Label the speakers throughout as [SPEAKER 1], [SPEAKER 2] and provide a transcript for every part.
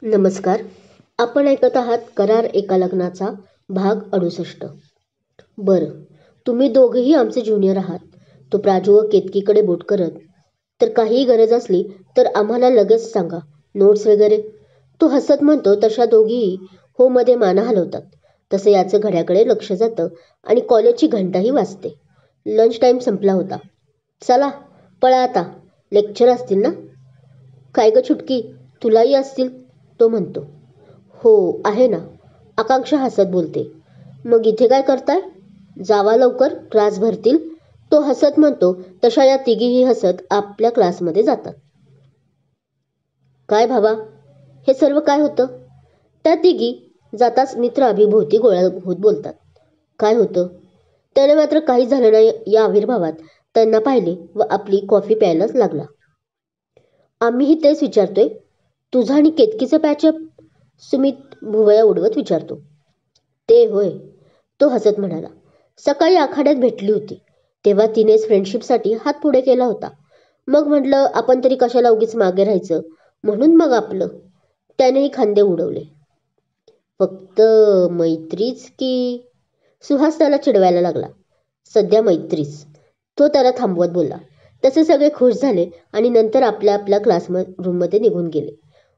[SPEAKER 1] नमस्कार. आपण ऐकत आहात करार एका लग्नाचा भाग 68. बरं, तुम्ही दोघेही आमचे ज्युनियर आहात. तो प्राजू व केतकीकडे बोट करत. तर काहीही गरज असली तर आम्हाला लगेच सांगा. नोट्स वगैरे. तो हसत म्हणतो तशा दोघीही हो मध्ये माना हलवतात. तसं याचं घड्याकडे लक्ष जातं आणि कॉलेजची घंटाही वाजते. लंच टाईम संपला होता. चला पळा आता. लेक्चर असतील ना? काय ग छुटकी, तुलाही असतील? तो म्हणतो. हो आहे ना, आकांक्षा हसत बोलते. मग इथे काय करताय? जावा लवकर, क्लास भरतील. तो हसत म्हणतो तशा या तिघीही हसत आपल्या क्लासमध्ये जातात. काय भावा, हे सर्व काय होतं? त्या तिघी जाताच मित्र अभिभोवती गोळा होत बोलतात. काय होतं? त्याने मात्र काही झालं नाही या आविर्भावात त्यांना पाहिले व आपली कॉफी प्यायलाच लागला. आम्हीही तेच विचारतोय. तुझा आणि केतकीचं पॅचअप? सुमित भुवया उडवत विचारतो. ते होय, तो हसत म्हणाला. सकाळी आखाड्यात भेटली होती तेव्हा तिनेच फ्रेंडशिपसाठी हात पुढे केला होता. मग म्हटलं आपण तरी कशाला उगीच मागे राहायचं, म्हणून मग आपलं. त्यानेही खांदे उडवले. फक्त मैत्रीच की? सुहास त्याला चिडवायला लागला. सध्या मैत्रीच, तो त्याला थांबवत बोलला. तसे सगळे खुश झाले आणि नंतर आपल्या आपल्या रूममध्ये निघून गेले.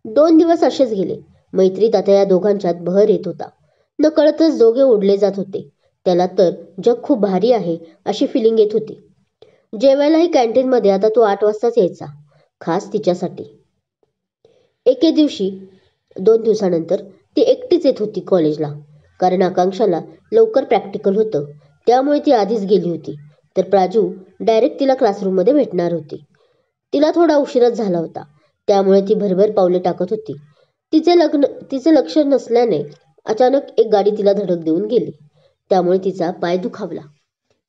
[SPEAKER 1] 2 दिवस असेच गेले. मैत्रीत आता या दोघांच्यात बहर येत होता. नकळतच दोघे ओढले जात होते. त्याला तर जग खूप भारी आहे अशी फिलिंग येत होती. जेवायलाही कॅन्टीनमध्ये आता तो 8 वाजताच यायचा, खास तिच्यासाठी. एके दिवशी 2 दिवसानंतर ती एकटीच येत होती कॉलेजला. कारण आकांक्षाला लवकर प्रॅक्टिकल होतं, त्यामुळे ती आधीच गेली होती. तर प्राजू डायरेक्ट तिला क्लासरूममध्ये भेटणार होती. तिला थोडा उशीरच झाला होता, त्यामुळे ती भरभर पावले टाकत होती. तिचे लक्ष नसल्याने अचानक एक गाडी तिला धडक देऊन गेली. त्यामुळे तिचा पाय दुखावला.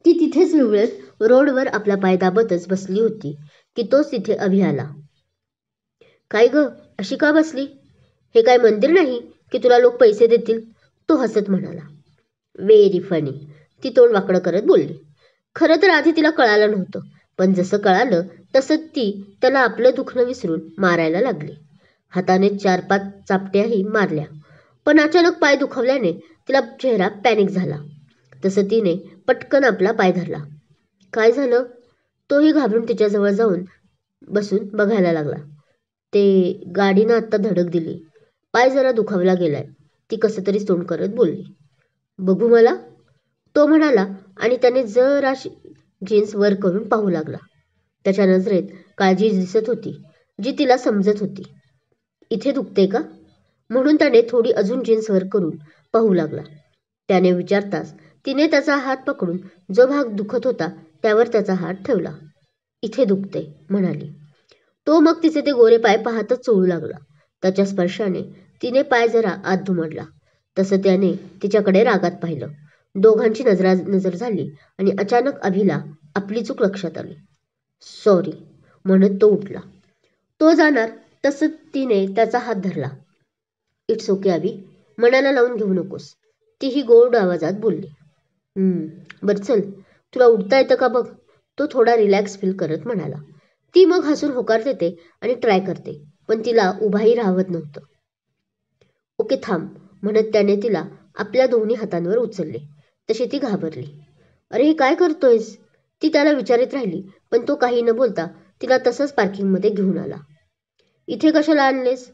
[SPEAKER 1] ती तिथेच निवळत रोडवर आपला पाय दाबतच बसली होती की तोच तिथे अभि आला. काय ग, अशी का बसली? हे काय मंदिर नाही की तुला लोक पैसे देतील? तो हसत म्हणाला. व्हेरी फनी, ती तोंड वाकडं करत बोलली. खरं तर आधी तिला कळालं नव्हतं, पण जसं कळालं तसं ती त्याला आपलं दुखणं विसरून मारायला लागली. हाताने 4-5 चापट्याही मारल्या, पण अचानक पाय दुखावल्याने तिला चेहरा पॅनिक झाला. तसं तिने पटकन आपला पाय धरला. काय झालं? तोही घाबरून तिच्याजवळ जाऊन बसून बघायला लागला. ते गाडीनं आत्ता धडक दिली, पाय जरा दुखावला गेलाय, ती कसं तरी तोंड करत बोलली. बघू मला, तो म्हणाला आणि त्याने जराशी जीन्स वर करून पाहू लागला. त्याच्या नजरेत काळजी दिसत होती, जी तिला समजत होती. इथे दुखते का? म्हणून त्याने थोडी अजून जीन्स वर करून पाहू लागला. त्याने विचारताच तिने त्याचा हात पकडून जो भाग दुखत होता त्यावर त्याचा हात ठेवला. इथे दुखते म्हणाली. तो मग तिचे ते गोरे पाय पाहतच चोळू लागला. त्याच्या स्पर्शाने तिने पाय जरा आत दुमडला. तसं त्याने तिच्याकडे रागात पाहिलं. दोघांची नजर झाली आणि अचानक अभिला आपली चूक लक्षात आली. सॉरी म्हणत तो उठला. तो जाणार तसं तिने त्याचा हात धरला. इट्स ओके अभि, मनाला लावून घेऊ नकोस, तीही गोड आवाजात बोलली. बरं चल, तुला उठता येतं का बघ, तो थोडा रिलॅक्स फील करत म्हणाला. ती मग हसून होकार देते आणि ट्राय करते, पण तिला उभाही राहवत नव्हतं. ओके थांब म्हणत त्याने तिला आपल्या दोन्ही हातांवर उचलले. तशी ती घाबरली. अरे हे काय करतोयस? ती त्याला विचारत राहिली, पण तो काही न बोलता तिला तसंच पार्किंगमध्ये घेऊन आला. इथे कशाला आणलेस?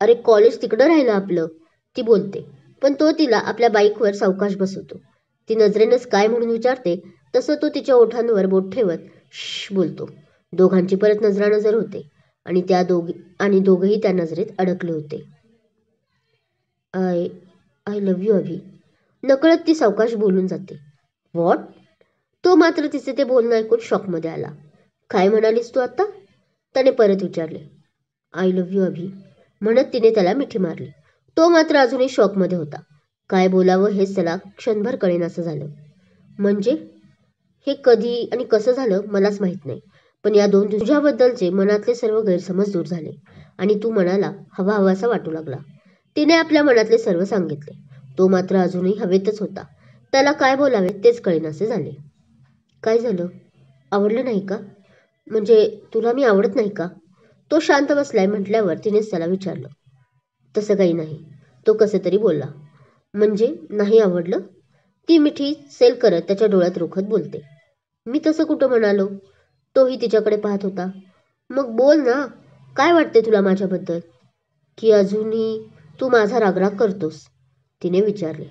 [SPEAKER 1] अरे कॉलेज तिकडं राहिलं आपलं, ती बोलते, पण तो तिला आपल्या बाईकवर सावकाश बसवतो. ती नजरेनंच काय म्हणून विचारते तसं तो तिच्या ओठांवर बोट ठेवत श्श बोलतो. दोघांची परत नजरानजर होते आणि दोघंही त्या नजरेत अडकले होते. आय लव्ह यू अभि, नकळत ती सावकाश बोलून जाते. व्हॉट? तो मात्र तिचे ते बोलणं ऐकून शॉकमध्ये आला. काय म्हणालीस तू आता? त्याने परत विचारले. आय लव्ह यू अभि म्हणत तिने त्याला मिठी मारली. तो मात्र अजूनही शॉकमध्ये होता. काय बोलावं हेच त्याला क्षणभर कळेनासं झालं. म्हणजे हे कधी आणि कसं झालं मलाच माहीत नाही, पण या 2 तुझ्याबद्दलचे मनातले सर्व गैरसमज दूर झाले आणि तू मनाला हवाहवासा वाटू लागला. तिने आपल्या मनातले सर्व सांगितले. तो मात्र अजूनही हवेतच होता. त्याला काय बोलावे तेच कळेनासे झाले. काय झालं? आवडलं नाही का? म्हणजे तुला मी आवडत नाही का? तो शांत बसलाय म्हटल्यावर तिनेच त्याला विचारलं. तसं काही नाही, तो कसे तरी बोलला. म्हणजे नाही आवडलं? ती मिठी सेल करत त्याच्या डोळ्यात रोखत बोलते. मी तसं कुठं म्हणालो? तोही तिच्याकडे पाहत होता. मग बोल ना, काय वाटते तुला माझ्याबद्दल? की अजूनही तू माझा रागराग करतोस? तिने विचारले.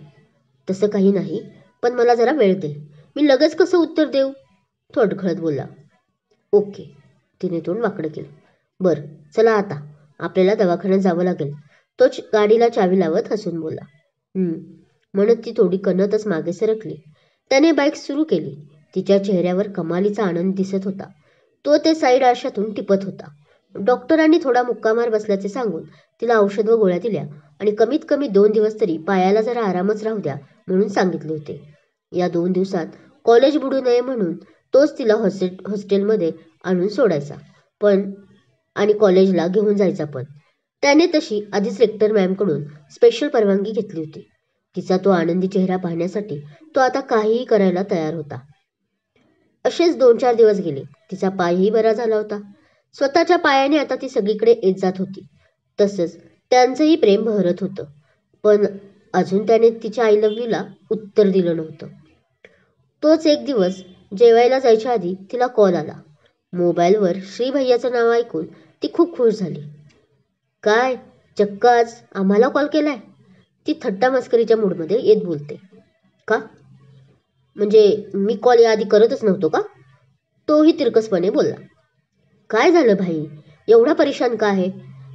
[SPEAKER 1] तसं काही नाही, पण मला जरा वेळ दे. मी लगेच कसं उत्तर देऊ? तो अडखळत बोलला. ओके. तिने तोंड वाकडं केलं. बरं, चला आता, आपल्याला दवाखान्यात जावं लागेल. तो गाडीला चावी लावत हसून बोलला. म्हणत ती थोडी कणतच मागे सरकली. त्याने बाईक सुरू केली. तिच्या चेहऱ्यावर कमालीचा आनंद दिसत होता. तो ते साईड आरशातून टिपत होता. डॉक्टरांनी थोडा मुक्कामार बसल्याचे सांगून तिला औषध व गोळ्या दिल्या आणि कमीत कमी 2 दिवस तरी पायाला जरा आरामच राहू द्या म्हणून सांगितले होते. या 2 दिवसात कॉलेज बुडू नये म्हणून तोच तिला हॉस्टेलमध्ये आणून सोडायचा पण आणि कॉलेजला घेऊन जायचा पण. त्याने तशी आधीच रेक्टर मॅमकडून स्पेशल परवानगी घेतली होती. तिचा तो आनंदी चेहरा पाहण्यासाठी तो आता काहीही करायला तयार होता. असेच 2-4 दिवस गेले. तिचा पायही बरा झाला होता. स्वतःच्या पायाने आता ती सगळीकडे येत जात होती. तसंच त्यांचंही प्रेम बहरत होतं. पण अजून त्याने तिच्या आय लव्ह यूला उत्तर दिलं नव्हतं. तोच एक दिवस जेवायला जायच्या आधी तिला कॉल आला. मोबाईलवर श्री भैयाचं नाव ऐकून ती खूप खुश झाली. काय चक्क आज आम्हाला कॉल केलाय? ती थट्टा मस्करीच्या मूडमध्ये येत बोलते. का? म्हणजे मी कॉल याआधी करतच नव्हतो का? तोही तिरकसपणे बोलला. काय झालं भाई? एवढा परेशान का आहे?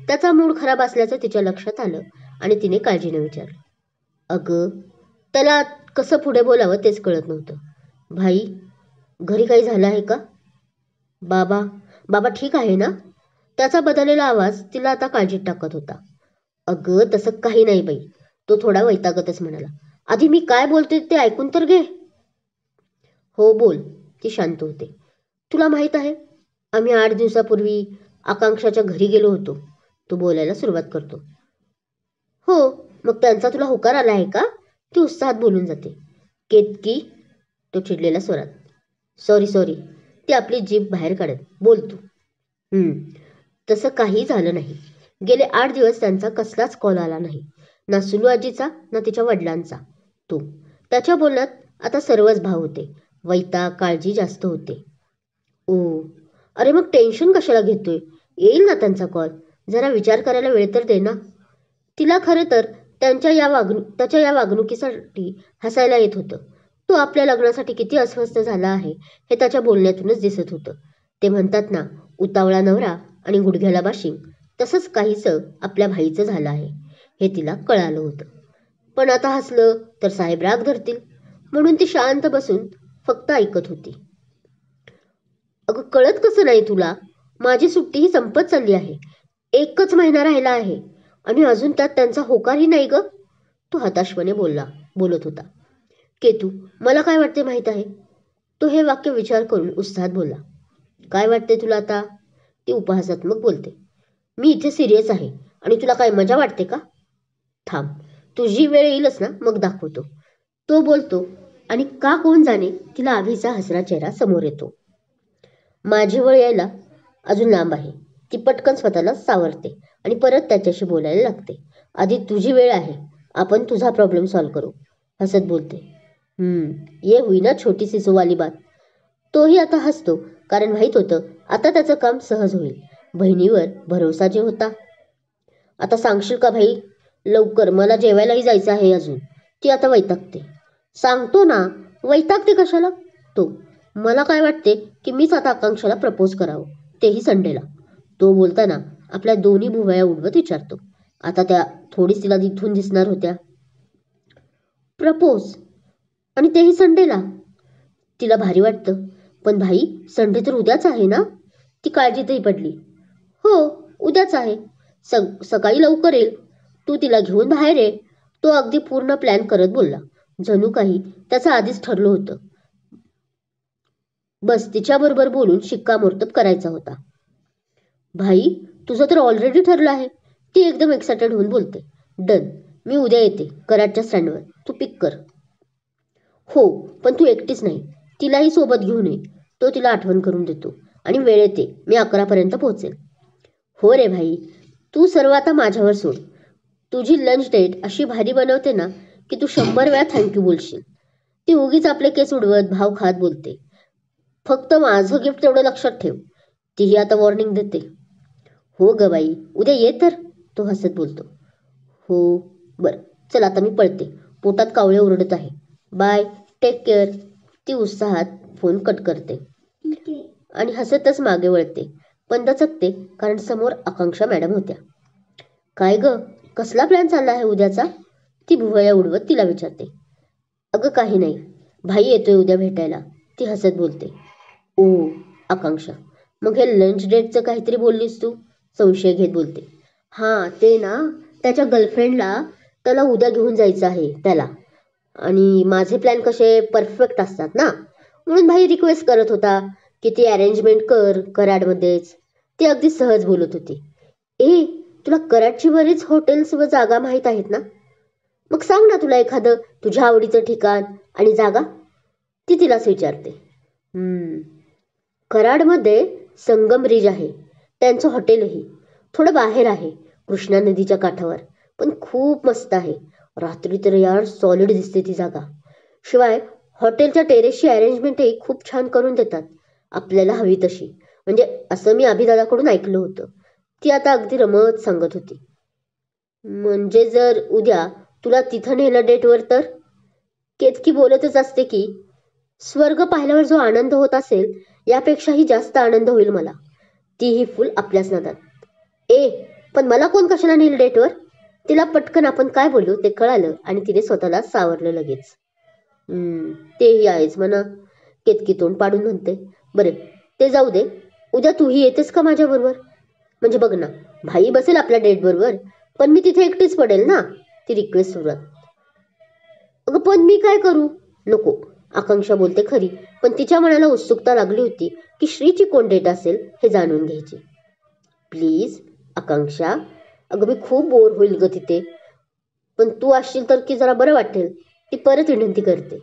[SPEAKER 1] त्याचा मूड खराब असल्याचं तिच्या लक्षात आलं आणि तिने काळजीने विचारलं. अगं, त्याला कसं पुढे बोलावं तेच कळत नव्हतं. भाई, घरी काही झालं आहे का? बाबा बाबा ठीक आहे ना? त्याचा बदललेला आवाज तिला आता काळजीत टाकत होता. अगं, तसं काही नाही बाई. तो थोडा वैतागतच म्हणाला. आधी मी काय बोलते ते ऐकून तर घे. हो बोल. ती शांत होते. तुला माहित आहे, आम्ही 8 दिवसापूर्वी आकांक्षाच्या घरी गेलो होतो. तो बोलायला सुरुवात करतो. हो, मग त्यांचा तुला होकार आला आहे का? ती उत्साहात बोलून जाते. केतकी, तो चिडलेल्या स्वरात. सॉरी. ती आपली जीभ बाहेर काढत. बोल तू. तसं काही झालं नाही. गेले 8 दिवस त्यांचा कसलाच कॉल आला नाही. ना सुलू आजीचा ना तिच्या वडिलांचा. त्याच्या बोलण्यात आता सर्वच भाव होते. वैताग, काळजी जास्त होते. अरे मग टेन्शन कशाला घेतोय? येईल ना त्यांचा कॉल. जरा विचार करायला वेळ तर दे ना. तिला खरं तर त्याच्या या वागणुकीसाठी हसायला येत होतं. तो आपल्या लग्नासाठी किती अस्वस्थ झाला आहे हे त्याच्या बोलण्यातूनच दिसत होतं. ते म्हणतात ना, उतावळा नवरा आणि गुडघ्याला बाशिंग, तसंच काहीसं आपल्या भाईचं झालं आहे हे तिला कळालं होतं. पण आता हसलं तर साहेब राग धरतील म्हणून ती शांत बसून फक्त ऐकत होती. अगं, कळत कसं नाही तुला? माझी सुट्टी ही संपत चालली आहे. 1च महिना राहिला आहे आणि अजून त्यात त्यांचा होकारही नाही ग. तो हताशपणे बोलत होता. केतू, मला काय वाटते माहीत आहे? तो हे वाक्य विचार करून उत्साहात बोलला. काय वाटते तुला आता? ती उपहासात्मक बोलते. मी इथे सिरियस आहे आणि तुला काय मजा वाटते का? थांब, तुझी वेळ येईलच ना, मग दाखवतो. तो बोलतो आणि का कोण जाणे तिला आभीचा हसरा चेहरा समोर येतो. माझी वेळ यायला अजून लांब आहे. ती पटकन स्वतःला सावरते आणि परत त्याच्याशी बोलायला लागते. आधी तुझी वेळ आहे. आपण तुझा प्रॉब्लेम सॉल्व्ह करू. हसत बोलते. ये हुई ना छोटीसी सुवाली बात. तोही आता हसतो, कारण माहीत होतं आता त्याचं काम सहज होईल. बहिणीवर भरोसा जे होता. आता सांगशील का भाई? लवकर, मला जेवायलाही जायचं आहे अजून. ती आता वैतागते. सांगतो ना, वैतागते कशाला? तो, मला काय वाटते की मीच आता आकांक्षाला प्रपोज करावं, तेही संडेला. तो बोलताना आपल्या दोन्ही भुवया उडवत विचारतो. आता त्या थोडीच तिला इथून दिसणार होत्या. प्रपोज? आणि तेही संडेला? तिला भारी वाटतं. पण भाई, संडे तर उद्याच आहे ना? ती काळजीतही पडली. हो, उद्याच आहे. सकाळी लवकर येईल. तू तिला घेऊन बाहेर ये. तो अगदी पूर्ण प्लॅन करत बोलला. जणू काही त्याचं आधीच ठरलं होतं. बस तिच्याबरोबर बोलून शिक्कामोर्तब करायचा होता. भाई, तुझं तर ऑलरेडी ठरलं आहे. ती एकदम एक्सायटेड होऊन बोलते. डन, मी उद्या येते कराडच्या स्टँडवर. तू पिक कर. हो, पण तू एकटीच नाही, तिलाही सोबत घेऊन ये. तो तिला आठवण करून देतो. आणि वेळेत ये. मी 11 पर्यंत पोहोचेल. हो रे भाई, तू सर्व आता माझ्यावर सोड. तुझी लंच डेट अशी भारी बनवते ना की तू 100 वेळा थँक्यू बोलशील. ती उगीच आपले केस उडवत भाव खात बोलते. फक्त माझं गिफ्ट तेवढं लक्षात ठेव. तीही आता वॉर्निंग देते. हो ग बाई, उद्या ये तर, तो हसत बोलतो. हो बर, चल आता मी पळते, पोटात कावळे ओरडत आहे. Bye, take care. ती उत्साहात फोन कट करते आणि हसतच मागे वळते, पण दचकते कारण समोर आकांक्षा मॅडम होत्या. काय ग, कसला प्लॅन चालला आहे उद्याचा? ती भुवया उडवत तिला विचारते. अगं काही नाही, भाई येतोय उद्या भेटायला, ती हसत बोलते. ओ, आकांक्षा, मग हे लंच डेटचं काहीतरी बोललीस तू? संशय घेत बोलते. हां, ते ना, त्याच्या गर्लफ्रेंडला त्याला उद्या घेऊन जायचं आहे त्याला. आणि माझे प्लॅन कसे परफेक्ट असतात ना, म्हणून भाई रिक्वेस्ट करत होता की ती अरेंजमेंट कर कराडमध्येच. ती अगदी सहज बोलत होती. ए, तुला कराडची बरीच हॉटेल्स व जागा माहीत आहेत ना? मग सांग ना तुला एखादं तुझ्या आवडीचं ठिकाण आणि जागा. ती तिलाच विचारते. कराडमध्ये संगम रिज आहे, त्यांचं हॉटेलही थोडं बाहेर आहे, कृष्णा नदीच्या काठावर, पण खूप मस्त आहे. रात्री तर यार सॉलिड दिसते ती जागा. शिवाय हॉटेलच्या टेरेसची अरेंजमेंटही खूप छान करून देतात, आपल्याला हवी तशी. म्हणजे असं मी अभिदादाकडून ऐकलं होतं. ती आता अगदी रमत सांगत होती. म्हणजे जर उद्या तुला तिथं नेलं डेटवर तर? केतकी बोलतच असते की स्वर्ग पाहिल्यावर जो आनंद होत असेल यापेक्षाही जास्त आनंद होईल मला. तीही फुल आपल्याच नादात. ए, पण मला कोण कशाला नेल डेटवर? तिला पटकन आपण काय बोललो ते कळालं आणि तिने स्वतःला सावरलं लगेच. तेही आहेच म्हणा, केतकी तोंड पाडून म्हणते. बरे, ते जाऊ दे, उद्या तूही येतेस का माझ्याबरोबर? म्हणजे बघ ना, भाई बसेल आपल्या डेट बरोबर, पण मी तिथे एकटीच पडेल ना, ती रिक्वेस्ट सुरुवात. अगं पण मी काय करू? नको, आकांक्षा बोलते खरी, पण तिच्या मनाला उत्सुकता लागली होती की श्रीची कोण डेट असेल हे जाणून घ्यायची. प्लीज आकांक्षा, अगं मी खूप बोर होईल ग तिथे, पण तू असशील तर की जरा बरं वाटेल, ती परत विनंती करते.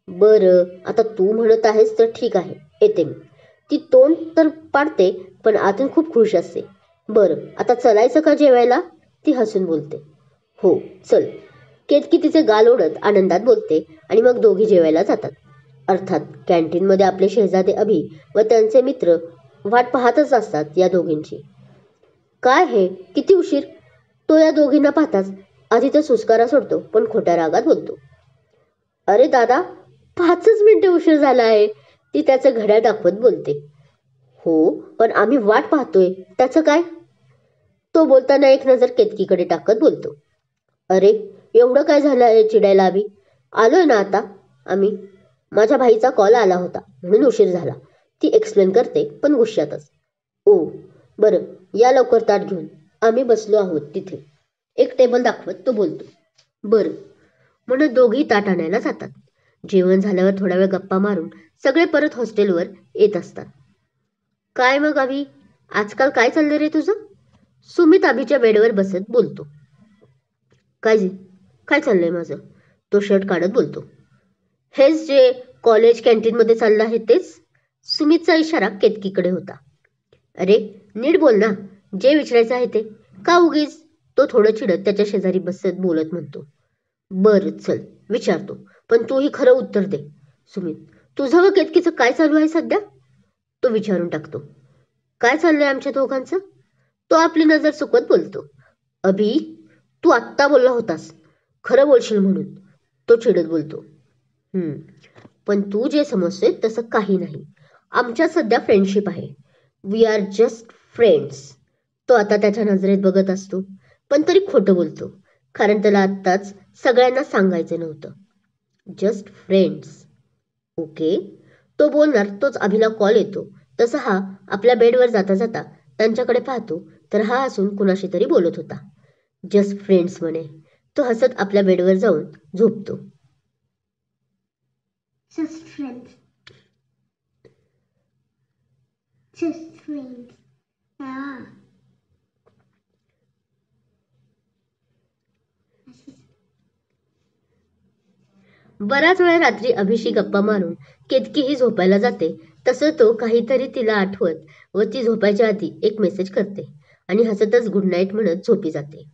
[SPEAKER 1] बरं, आता तू म्हणत आहेस तर ठीक आहे, येते मी. ती तोंड तर पाडते पण आतून खूप खुश असते. बरं, आता चलायचं का जेवायला? ती हसून बोलते. हो चल, केतकी तिचे गाल ओढत आनंदात बोलते आणि मग दोघी जेवायला जातात. अर्थात कॅन्टीनमध्ये आपले शहजादे अभि व त्यांचे मित्र वाट पाहतच असतात या दोघींची. काय हे, किती उशीर? तो या दोघींना पाहताच आधी तर सुस्कारा सोडतो, पण खोट्या रागात बोलतो. अरे दादा, 5च मिनिटे उशीर झाला आहे, ती त्याचं घड्याळ दाखवत बोलते. हो, पण आम्ही वाट पाहतोय, त्याचं काय? तो बोलताना एक नजर केतकीकडे टाकत बोलतो. अरे, एवढं काय झालं आहे चिडायला अभि? आलोय ना आता आम्ही. माझ्या भाईचा कॉल आला होता म्हणून उशीर झाला, ती एक्सप्लेन करते पण गुस्स्यातच. ओ बरं, या लवकर ताट घेऊन, आम्ही बसलो आहोत तिथे. एक टेबल दाखवत तो बोलतो. बरं म्हणून दोघी ताट आणायला जातात. जेवण झाल्यावर थोडा वेळ गप्पा मारून सगळे परत हॉस्टेलवर येत असतात. काय मग अभि, आजकाल काय चाललंय रे तुझं? सुमित अभिच्या बेडवर बसत बोलतो. काय काय चाललंय माझं? तो शर्ट काढत बोलतो. हेच जे कॉलेज कॅन्टीनमध्ये चाललं आहे तेच. सुमितचा इशारा केतकीकडे होता. अरे नीट बोल ना, जे विचारायचं आहे ते. का उगीच? तो थोडं चिडत त्याच्या शेजारी बसत बोलत म्हणतो. बरं चल, विचारतो, पण तूही खरं उत्तर दे. सुमित, तुझं व केतकीचं काय चालू आहे सध्या? तो विचारून टाकतो. काय चाललंय आमच्या दोघांचं? तो आपली नजर चुकवत बोलतो. अभि, तू आत्ता बोलला होतास, खरं बोलशील म्हणून, तो चिडत बोलतो. पण तू जे समजतोय तसं काही नाही. आमच्यात सध्या फ्रेंडशिप आहे. We are just friends. तो आता त्याच्या नजरेत बघत असतो, पण तरी खोटं बोलतो, कारण त्याला आत्ताच सगळ्यांना सांगायचं नव्हतं. Just friends. ओके. तो बोलणार तोच अभिला कॉल येतो. तसा हा आपल्या बेडवर जाता जाता त्यांच्याकडे पाहतो तर हा असून कुणाशी तरी बोलत होता. जस्ट फ्रेंड्स म्हणे. तो हसत आपल्या बेडवर जाऊन झोपतो.
[SPEAKER 2] Just friends. Just friends. Ah.
[SPEAKER 1] बराच वेळ रात्री अभिशी गप्पा मारून केतकीही झोपायला जाते. तसं तो काहीतरी तिला आठवत व ती झोपायच्या आधी एक मेसेज करते आणि हसतच गुड नाईट म्हणत झोपी जाते.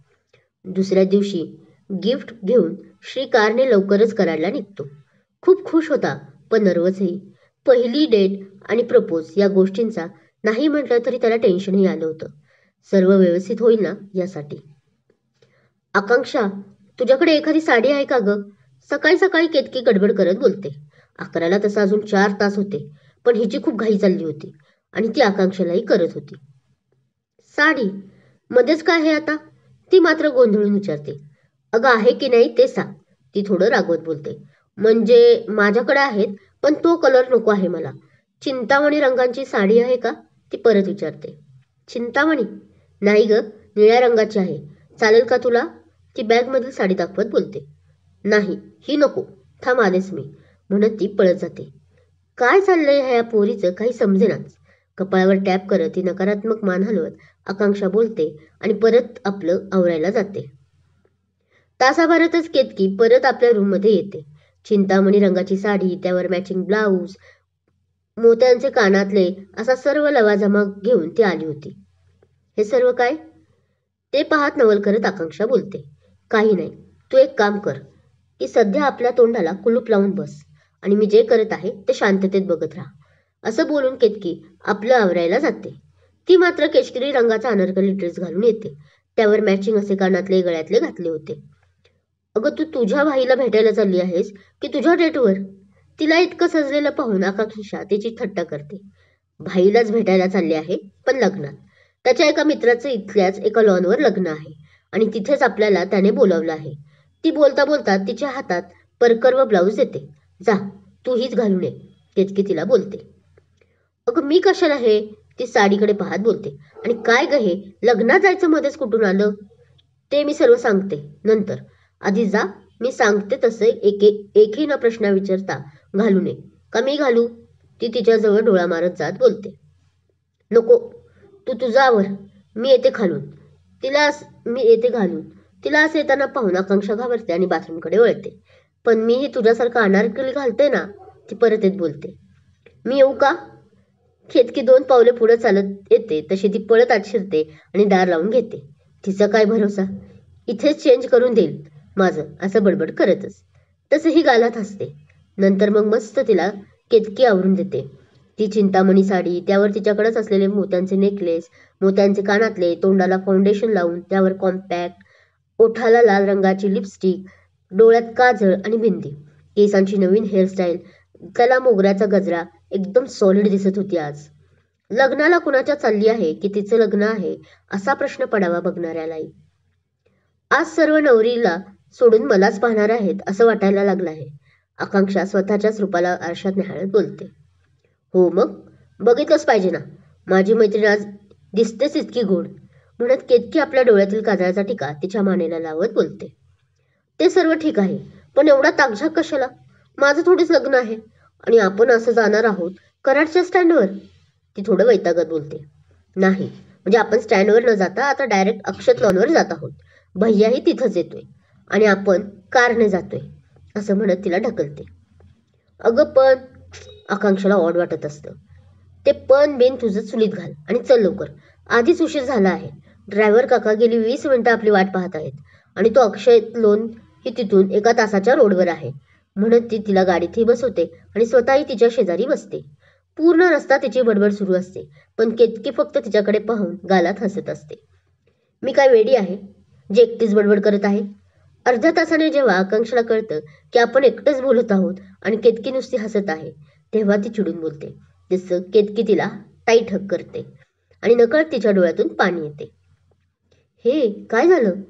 [SPEAKER 1] दुसऱ्या दिवशी गिफ्ट घेऊन श्री कारने लवकरच कराडला निघतो. खूप खुश होता, पण नर्वसही. पहिली डेट आणि प्रपोज या गोष्टींचा नाही म्हटलं तरी त्याला टेन्शनही आलं होतं. सर्व व्यवस्थित होईल ना यासाठी. आकांक्षा, तुझ्याकडे एखादी साडी आहे का ग? सकाळी सकाळी केतकी गडबड करत बोलते. 11ला तसं अजून 4 तास होते, पण हिची खूप घाई चालली होती आणि ती आकांक्षालाही करत होती. साडी? मध्येच काय हे आता? ती मात्र गोंधळून विचारते. अगं आहे की नाही ते सांग, ती थोडं रागवत बोलते. म्हणजे माझ्याकडे आहेत, पण तो कलर नको आहे मला. चिंतामणी रंगाची साडी आहे का? ती परत विचारते. चिंतामणी? नाही ग, निळ्या रंगाची आहे. चालेल का तुला? ती बॅगमधील साडी दाखवत बोलते. नाही, ही नको. थांब आलेच मी, म्हणत ती पळत जाते. काय चाललंय ह्या पोरीचं काही समजेनाच. कपाळावर टॅप करत ती नकारात्मक मान हलवत आकांक्षा बोलते आणि परत आपलं आवरायला जाते. तासाभरातच केतकी परत आपल्या रूममध्ये येते. चिंतामणी रंगाची साडी, त्यावर मॅचिंग ब्लाऊज, मोत्यांचे कानातले असा सर्व लवाजमा घेऊन ती आली होती. हे सर्व काय? ते पाहत नवल करत आकांक्षा बोलते. काही नाही, तू एक काम कर की सध्या आपल्या तोंडाला कुलूप लावून बस आणि मी जे करत आहे ते शांततेत बघत राहा. असं बोलून केतकी आपलं आवरायला जाते. ती मात्र केशरी रंगाचा अनारकली ड्रेस घालून येते. त्यावर मॅचिंग असे कानातले गळ्यातले घातले होते. अगं, तू तुझ्या भाईला भेटायला चालली आहेस की तुझ्या डेटवर? तिला इतकं सजलेलं पाहून आकांक्षा तिची थट्टा करते. भाईलाच भेटायला चालले आहे, पण लग्नात. त्याच्या एका मित्राचं इथल्याच एका लॉनवर लग्न आहे आणि तिथेच आपल्याला त्याने बोलावलं आहे. ती बोलता बोलता तिच्या हातात परकर व ब्लाऊज देते. जा, तू हीच घालून ये, केतकी तिला बोलते. अगं मी कशाला हे? ती साडीकडे पाहत बोलते. आणि काय ग हे, लग्नात जायचं मध्येच कुठून आलं? ते मी सर्व सांगते नंतर. आधी जा, मी सांगते तसं एकही न प्रश्न विचारता घालून ये. का मी घालू? ती तिच्याजवळ डोळा मारत जात बोलते. नको, तू तुझा आवर, मी येते घालून. मी येते घालून. तिला असं येताना पाहून आकांक्षा घाबरते आणि बाथरूमकडे वळते. पण मीही तुझ्यासारखं अनारकली घालते ना, ती परत येत बोलते. मी येऊ का? केतकी 2 पावले पुढे चालत येते तशी ती पळत आत शिरते आणि दार लावून घेते. तिचा काय भरोसा, इथेच चेंज करून देईल माझं, असं बडबड करतच. तसंही गालात हसते. नंतर मग मस्त तिला केतकी आवरून देते. ती चिंतामणी साडी, त्यावर तिच्याकडेच असलेले मोत्यांचे नेकलेस, मोत्यांचे कानातले, तोंडाला फाउंडेशन लावून त्यावर कॉम्पॅक्ट, ओठाला लाल रंगाची लिपस्टिक, डोळ्यात काजळ आणि बिंदी, केसांची नवीन हेअरस्टाईल, गला मोगऱ्याचा गजरा, एकदम सॉलिड दिसत होती आज. लग्नाला कुणाच्या चालली आहे की तिचं लग्न आहे असा प्रश्न पडावा बघणाऱ्यालाही. आज सर्व नवरीला सोडून मलाच पाहणार आहेत असं वाटायला लागलं आहे. आकांक्षा स्वतःच्याच रूपाला आरशात निहाळत बोलते. हो मग, बघितलंच पाहिजे ना, माझी मैत्रीण आज दिसतेच इतकी गोड, म्हणत केतकी आपल्या डोळ्यातील काजळाचा टिका तिच्या मानेला लावत बोलते. ते सर्व ठीक आहे, पण एवढा ताकझाक कशाला? माझं थोडीच लग्न आहे आणि आपण असं जाणार आहोत कराडच्या स्टँडवर. ती थोडं वैतागत बोलते. नाही, म्हणजे आपण स्टँडवर न जाता आता डायरेक्ट अक्षत लॉनवर जात आहोत. भैयाही तिथंच येतोय आणि आपण कारने जातोय, असं म्हणत तिला ढकलते. अगं पण, आकांक्षाला ऑड वाटत असतं. ते पण बिन तुझं चुलीत घाल आणि चल लवकर, आधीच उशीर झाला आहे. ड्रायव्हर काका गेली 20 मिनिटं आपली वाट पाहत आहेत आणि तो अक्षय लोन ही तिथून 1 तासाच्या रोडवर आहे, म्हणत ती तिला गाडीतही बसवते आणि स्वतःही तिच्या शेजारी बसते. पूर्ण रस्ता तिची बडबड सुरू असते, पण केतकी फक्त तिच्याकडे पाहून गालात हसत असते. मी काय वेडी आहे जे एकटीच बडबड करत आहे? अर्ध्या तासाने जेव्हा आकांक्षाला कळतं की आपण एकटंच बोलत आहोत आणि केतकी नुसती हसत आहे, तेव्हा ती चिडून बोलते. तसं केतकी तिला टाईट हक करते आणि नकळत तिच्या डोळ्यातून पाणी येते. हे काय झालं?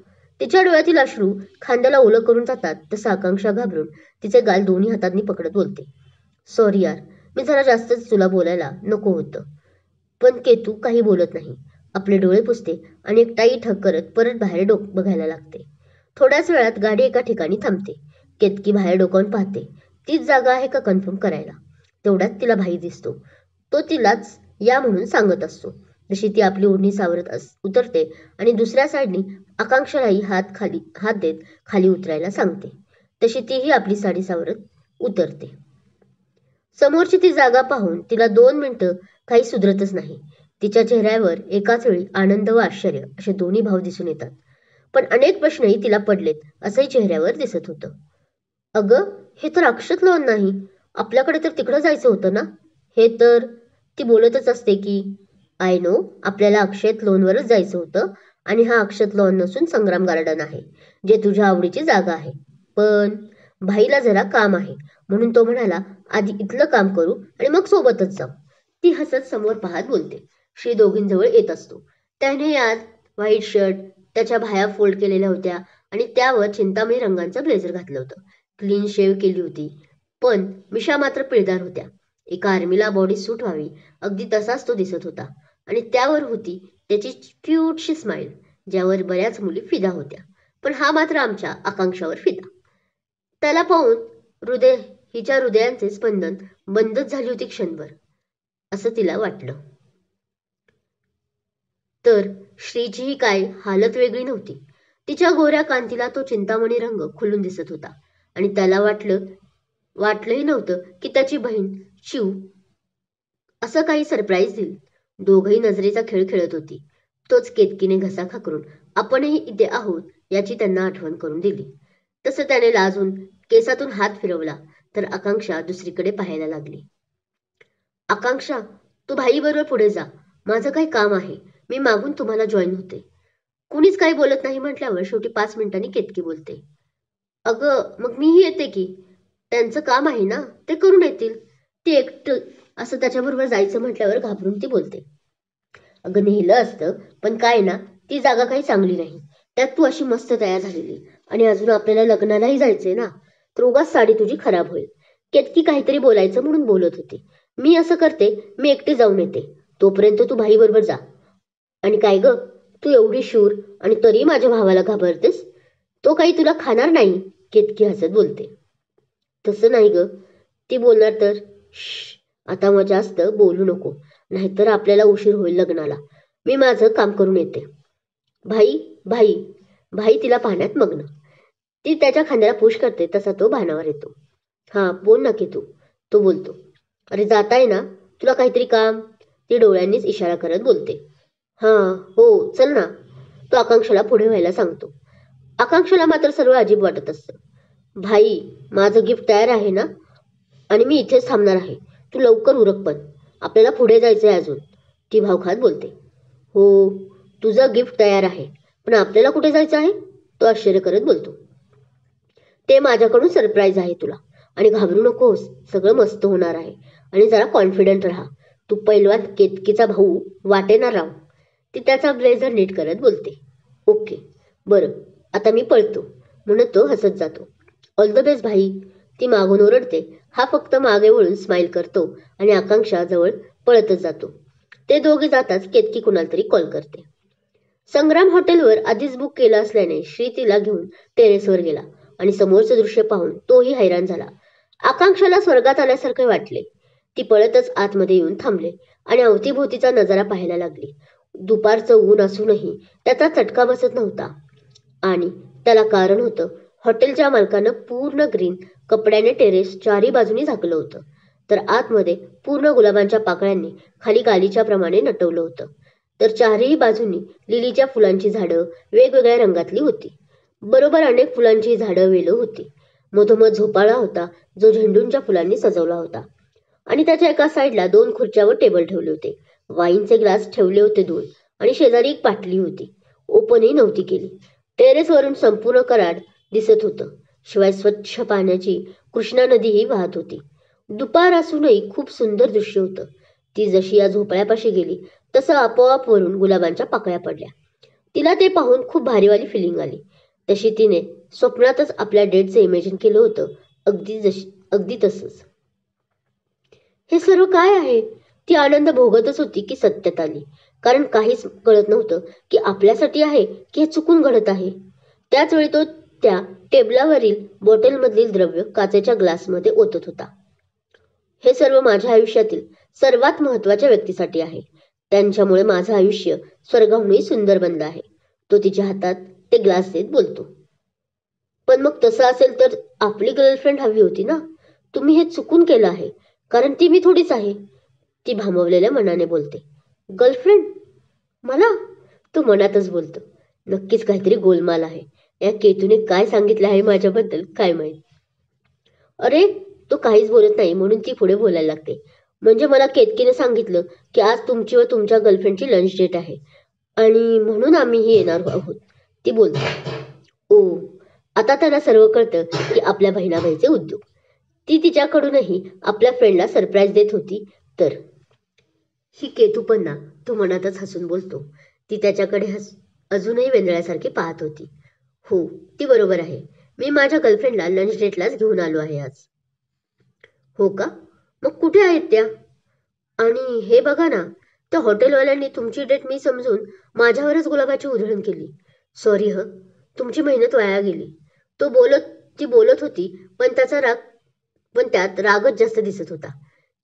[SPEAKER 1] तिच्या डोळ्यातील अश्रू खांद्याला ओलं करून जातात तसं आकांक्षा घाबरून तिचे गाल दोन्ही हातांनी पकडत बोलते. सॉरी यार, मी जरा जास्तच तुला बोलायला नको होतं. पण केतू काही बोलत नाही. आपले डोळे पुसते आणि एक टाईट हक करत परत बाहेर बघायला लागते. थोड्याच वेळात गाडी एका ठिकाणी थांबते. केतकी बाहेर डोकावून पाहते. तीच जागा आहे का कन्फर्म करायला. तेवढ्यात तिला भाई दिसतो. तो तिलाच या म्हणून सांगत असतो. जशी ती आपली ओढणी सावरत उतरते आणि दुसऱ्या साईडनी आकांक्षालाही हात देत खाली उतरायला सांगते, तशी तीही आपली साडी सावरत उतरते. समोरची ती जागा पाहून तिला 2 मिनिटं काही सुधरतच नाही. तिच्या चेहऱ्यावर एकाच वेळी आनंद व आश्चर्य असे दोन्ही भाव दिसून येतात. पण अनेक प्रश्नही तिला पडलेत असंही चेहऱ्यावर दिसत होतं. अगं, हे तर अक्षत लॉन नाही. आपल्याकडे तर तिकडं जायचं होतं ना. हे तर ती बोलतच असते की आय नो, आपल्याला अक्षत लॉनवरच जायचं होतं आणि हा अक्षत लॉन नसून संग्राम गार्डन आहे, जे तुझ्या आवडीची जागा आहे. पण भाईला जरा काम आहे म्हणून तो म्हणाला आधी इथलं काम करू आणि मग सोबतच जाऊ. ती हसत समोर पाहत बोलते. श्री दोघींजवळ येत असतो. त्याने आज व्हाईट शर्ट, त्याच्या बाह्या फोल्ड केलेल्या होत्या आणि त्यावर चिंतामणी रंगाचं ब्लेझर घातलं होतं. क्लीन शेव केली होती, पण मिशा मात्र पिळदार होत्या. एका आर्मीला बॉडी सूट व्हावी अगदी तसाच तो दिसत होता आणि त्यावर होती त्याची क्यूटशी स्माईल, ज्यावर बऱ्याच मुली फिदा होत्या. पण हा मात्र आमच्या आकांक्षावर फिदा. त्याला पाहून हिच्या हृदयांचे स्पंदन बंदच झाली होती क्षणभर, असं तिला वाटलं. तर श्रीचीही काय हालत वेगळी नव्हती. तिच्या गोऱ्या कांतीला तो चिंतामणी रंग खुलून दिसत होता आणि त्याला वाटलंही नव्हतं की त्याची बहीण शिव असं काही सरप्राईज देईल. दोघही नजरेचा खेळ खेळत होती. तोच केतकीने घसा खाकरून आपणही इथे आहोत याची त्यांना आठवण करून दिली. तसं त्याने लाजून केसातून हात फिरवला तर आकांक्षा दुसरीकडे पाहायला लागली. आकांक्षा, तू भाईबरोबर पुढे जा. माझं काही काम आहे. मी मागून तुम्हाला जॉईन होते. कुणीच काही बोलत नाही म्हटल्यावर शेवटी 5 मिनिटांनी केतकी बोलते. अगं, मग मीही येते की. त्यांचं काम आहे ना, ते करून येतील. ती एकटं असं त्याच्याबरोबर जायचं म्हटल्यावर घाबरून ती बोलते. अगं, नेलं असतं, पण काय ना, ती जागा काही चांगली नाही. त्यात तू अशी मस्त तयार झालेली आणि अजून आपल्याला लग्नालाही जायचंय ना, तर उगाच साडी तुझी खराब होईल. केतकी काहीतरी बोलायचं म्हणून बोलत होती. मी असं करते, मी एकटी जाऊन येते. तोपर्यंत तू भाई बरोबर जा. आणि काय ग, तू एवढी शूर आणि तरी माझ्या भावाला घाबरतेस? तो काही तुला खाणार नाही, केतकी हसत बोलते. तसं नाही ग, ती बोलणार तर. आता मग जास्त बोलू नको, नाहीतर आपल्याला उशीर होईल लग्नाला. मी माझं काम करून येते. भाई भाई भाई तिला पाहण्यात मग्न. ती त्याच्या खांद्याला पुश करते तसा तो भानावर येतो. हा, बोल ना की तू, तो बोलतो. अरे जाताय ना, तुला काहीतरी काम? ती डोळ्यांनीच इशारा करत बोलते. हां, हो, चल ना. तो आकांक्षाला पुढे व्हायला सांगतो. आकांक्षाला मात्र सर्व अजीब वाटत असतं. भाई, माझं गिफ्ट तयार आहे ना, आणि मी इथेच थांबणार आहे. तू लवकर उरक पण. आपल्याला पुढे जायचंय अजून, ती भाव खात बोलते. हो, तुझं गिफ्ट तयार आहे, पण आपल्याला कुठे जायचं आहे? तो आश्चर्य करत बोलतो. ते माझ्याकडून सरप्राईज आहे तुला. आणि घाबरू नकोस, सगळं मस्त होणार आहे. आणि जरा कॉन्फिडंट राहा. तू पैलवान केतकीचा भाऊ वाटेना राव. ती त्याचा ब्लेझर नीट करत बोलते. ओके, बरं, आता मी पळतो, म्हणून तो हसत जातो. ऑल द बेस्ट भाई, ती मागून ओरडते. हा फक्त मागे वळून स्माईल करतो आणि आकांक्षा जवळ पळतच जातो. ते दोघे जाताच केतकी कुणाला तरी कॉल करते. संग्राम हॉटेलवर आधीच बुक केलं असल्याने श्री तिला घेऊन टेरेसवर गेला आणि समोरचं दृश्य पाहून तोही हैराण झाला. आकांक्षाला स्वर्गात आल्यासारखे वाटले. ती पळतच आतमध्ये येऊन थांबले आणि अवतीभोवतीचा नजारा पाहायला लागली. दुपारचं ऊन असूनही त्याचा चटका बसत नव्हता आणि त्याला कारण होतं. हॉटेलच्या मालकानं पूर्ण ग्रीन कपड्याने टेरेस चारी बाजूनी झाकलं होतं, तर आतमध्ये पूर्ण गुलाबांच्या पाकळ्यांनी खाली गालीच्या प्रमाणे नटवलं होतं. तर चारही बाजूंनी लिलीच्या फुलांची झाडं वेगवेगळ्या रंगातली होती. बरोबर अनेक फुलांची झाडं वेलं होती. मधोमध झोपाळा होता जो झेंडूंच्या फुलांनी सजवला होता आणि त्याच्या एका साईडला 2 खुर्च्यावर टेबल ठेवले होते. वाईनचे ग्लास ठेवले होते 2 आणि शेजारी एक बाटली होती. ओपनही नव्हती केली. टेरेसवरून संपूर्ण कराड दिसत होतं. शिवाय स्वच्छ पाण्याची कृष्णा नदीही वाहत होती. दुपार असूनही खूप सुंदर दृश्य होतं. ती जशी या झोपळ्यापाशी गेली तसं आपोआप वरून गुलाबांच्या पाकळ्या पडल्या. तिला ते पाहून खूप भारीवाली फिलिंग आली. तशी तिने स्वप्नातच आपल्या डेटचं इमॅजिन केलं होतं, अगदी तसंच. हे सर्व काय आहे? ती आनंद भोगतच होती की सत्यात आली. कारण काहीच कळत नव्हतं की आपल्यासाठी आहे की हे चुकून घडत आहे. त्याच वेळी तो त्या टेबलावरील बॉटलमधील द्रव्य काचेच्या ग्लासमध्ये ओतत होता. हे सर्व माझ्या आयुष्यातील सर्वात महत्वाच्या व्यक्तीसाठी आहे. त्यांच्यामुळे माझं आयुष्य स्वर्गाहूनही सुंदर बनलं आहे. तो तिच्या हातात ते ग्लास देत बोलतो. पण मग तसं असेल तर आपली गर्लफ्रेंड हवी होती ना. तुम्ही हे चुकून केलं आहे, कारण ती मी थोडीच आहे. ती भांबवलेल्या मनाने बोलते. गर्लफ्रेंड? मला? तो मनातच बोलतो. नक्कीच काहीतरी गोलमाल आहे. या केतूने काय सांगितलं आहे माझ्याबद्दल काय माहित. अरे, तो काहीच बोलत नाही म्हणून ती पुढे बोलायला लागते. म्हणजे मला केतकीने सांगितलं की आज तुमची व तुमच्या गर्लफ्रेंडची लंच डेट आहे आणि म्हणून आम्हीही येणार आहोत, ती बोलते. ओ, आता त्यांना सर्व कळतं की आपल्या बहिणाबाईचे उद्योग. ती तिच्याकडूनही आपल्या फ्रेंडला सरप्राईज देत होती तर. ही केतूपन्ना, तो मनातच हसून बोलतो. ती त्याच्याकडे अजूनही वेंदळ्यासारखी पाहत होती. हो, ती बरोबर आहे. मी माझ्या गर्लफ्रेंडला लंच डेटलाच घेऊन आलो आहे आज. हो का? मग कुठे आहेत त्या? आणि हे बघा ना, त्या हॉटेलवाल्यांनी तुमची डेट मी समजून माझ्यावरच गुलाबाची उधळण केली. सॉरी तुमची मेहनत वाया गेली. ती बोलत होती पण त्यात रागच जास्त दिसत होता.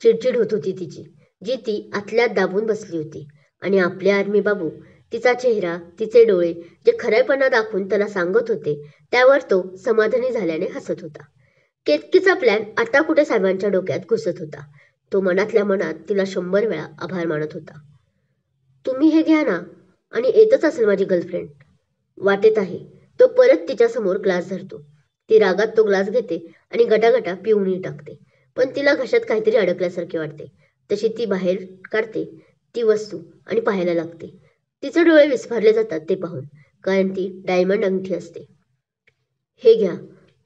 [SPEAKER 1] चिडचिड होत होती तिची, जी ती आतल्यात दाबून बसली होती. आणि आपले आर्मी बाबू, तिचा चेहरा, तिचे डोळे जे खरेपणा दाखवून त्याला सांगत होते, त्यावर तो समाधानी झाल्याने हसत होता. केतकीचा प्लॅन आता कुठे साहेबांच्या डोक्यात घुसत होता. तो मनातल्या मनात तिला 100 वेळा आभार मानत होता. तुम्ही हे घ्या ना. आणि येतच असेल माझी गर्लफ्रेंड. वाटेत आहे. तो परत तिच्यासमोर ग्लास धरतो. ती रागात तो ग्लास घेते आणि गटागटा पिऊनही टाकते. पण तिला घशात काहीतरी अडकल्यासारखे वाटते. तशी ती बाहेर काढते ती वस्तू आणि पाहायला लागते. तिचे डोळे विस्फारले जातात ते पाहून, कारण ती डायमंड अंगठी असते. हे घ्या,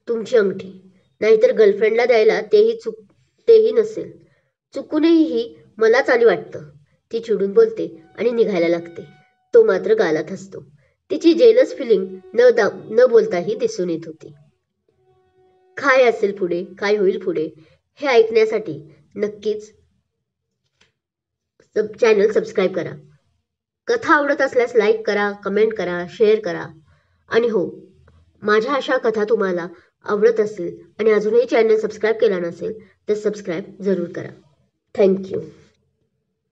[SPEAKER 1] तुमची अंगठी. नाहीतर गर्लफ्रेंडला द्यायला तेही नसेल. चुकूनही मलाच आली वाटतं, ती चिडून बोलते आणि निघायला लागते. तो मात्र गालात हसतो. तिची जेलस फिलिंग न बोलताही दिसून येत होती. काय असेल पुढे, काय होईल पुढे, हे ऐकण्यासाठी नक्कीच चॅनल सबस्क्राईब करा. कथा आवडत असल्यास लाईक करा, कमेंट करा, शेअर करा. आणि हो, माझ्या अशा कथा तुम्हाला आवडत असतील आणि अजूनही चॅनल सबस्क्राईब केला नसेल तर सबस्क्राईब जरूर करा. थँक्यू.